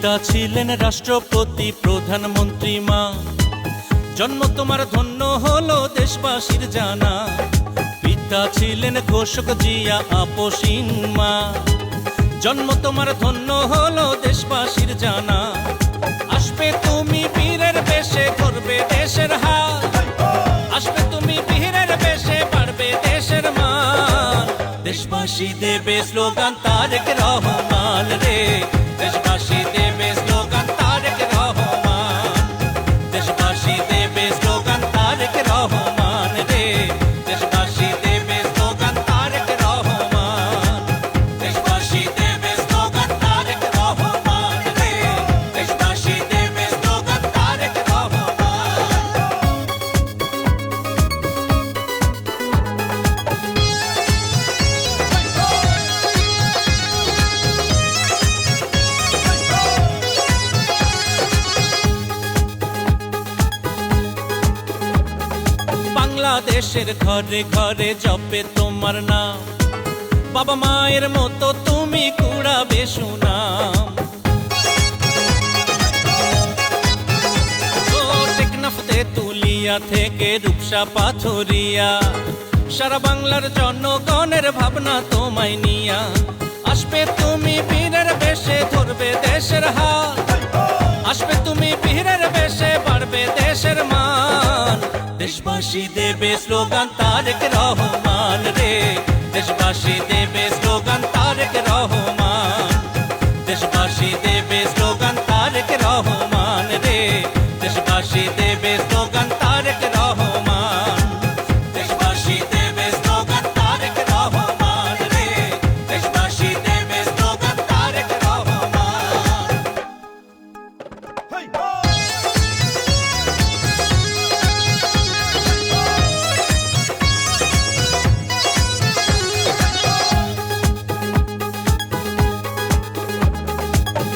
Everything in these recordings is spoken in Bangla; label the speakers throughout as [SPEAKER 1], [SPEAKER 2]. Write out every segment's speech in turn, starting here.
[SPEAKER 1] পিতা ছিলেন রাষ্ট্রপতি প্রধানমন্ত্রী মা, জন্ম তোমার ধন্য হলো দেশবাসীর জানা। পিতা ছিলেন ঘোষক জিয়া আপসীন মা, জন্ম তোমার ধন্য হলো দেশবাসীর জানা। আসবে তুমি বীরের বেশে করবে দেশের হাল, আসবে তুমি বীরের বেশে পারবে দেশের মান। দেশবাসী দেবে স্লোগান তারেক রহমান রে, দেশবাসী দেবে স্লোগান তারেক রহমান, দেশবাসী দেবে স্লোগান তারেক রহমান রে, দেশবাসী দেবে স্লোগান তারেক রহমান, দেশবাসী দেবে স্লোগান তারেক রহমান রে, দেশবাসী দেবে স্লোগান তারেক রহমান। বাংলাদেশের ঘরে ঘরে জপে তোমার নাম, বাবা মায়ের মতো তুমি কুড়াবে সুনাম। ও টেকনাফতে তুলিয়া থেকে রূপসা পাথরিয়া, সারা বাংলার জনগণের ভাবনা তোমায় নিয়া। আসবে তুমি বীরের বেশে ধরবে দেশের হাল, আসবে তুমি বীরের বেশে বাড়বে দেশের মান। দেশবাসী দেবে স্লোগান তারেক রহমান রে, দেশবাসী দেবে স্লোগান তারেক রহমান, দেশবাসী দেবে স্লোগান তারেক রহমান রে, দেশবাসী দেবে স্লোগান তারেক রহমান, দেশবাসী দেবে স্লোগান তারেক রহমান রে, দেশবাসী দেবে স্লোগান তারেক রহমান।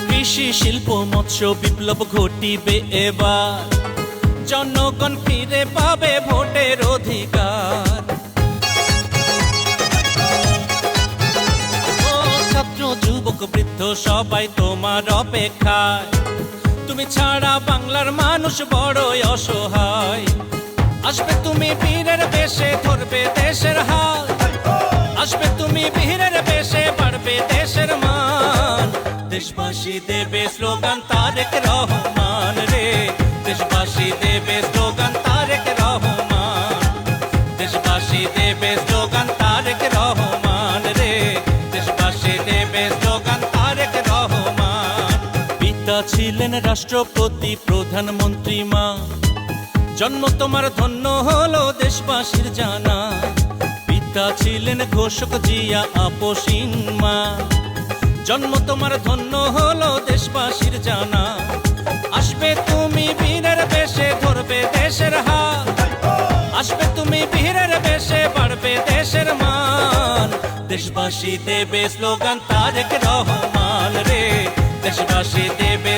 [SPEAKER 1] কৃষি শিল্প মৎস্য বিপ্লব ঘটিবে এবার, জনগণ ফিরে পাবে ভোটের অধিকার। ও ছাত্র যুবক বৃদ্ধ সবাই তোমার অপেক্ষায়, তুমি ছাড়া বাংলার মানুষ বড়ই অসহায়। আসবে তুমি বীরের বেশে ধরবে দেশের হাল, আসবে তুমি বীরের বেশে বাড়বে দেশের মান। দেশবাসী দেবে স্লোগান তারেক রহমান রে, দেশবাসী দেবে স্লোগান তারেক রহমান, দেশবাসী দেবে স্লোগান তারেক রহমান রে, দেশবাসী দেবে স্লোগান তারেক রহমান। পিতা ছিলেন রাষ্ট্রপতি প্রধানমন্ত্রী মা, জন্ম তোমার ধন্য হলো দেশবাসীর জানা। পিতা ছিলেন ঘোষক জিয়া আপসীন মা, জন্ম তোমার ধন্য হলো দেশবাসীর জানা। আসবে তুমি বীরের বেশে ধরবে দেশের হাল, আসবে তুমি বীরের বেশে বাড়বে দেশের মান। দেশবাসী দেবে স্লোগান তারেক রহমান রে, দেশবাসী দেবে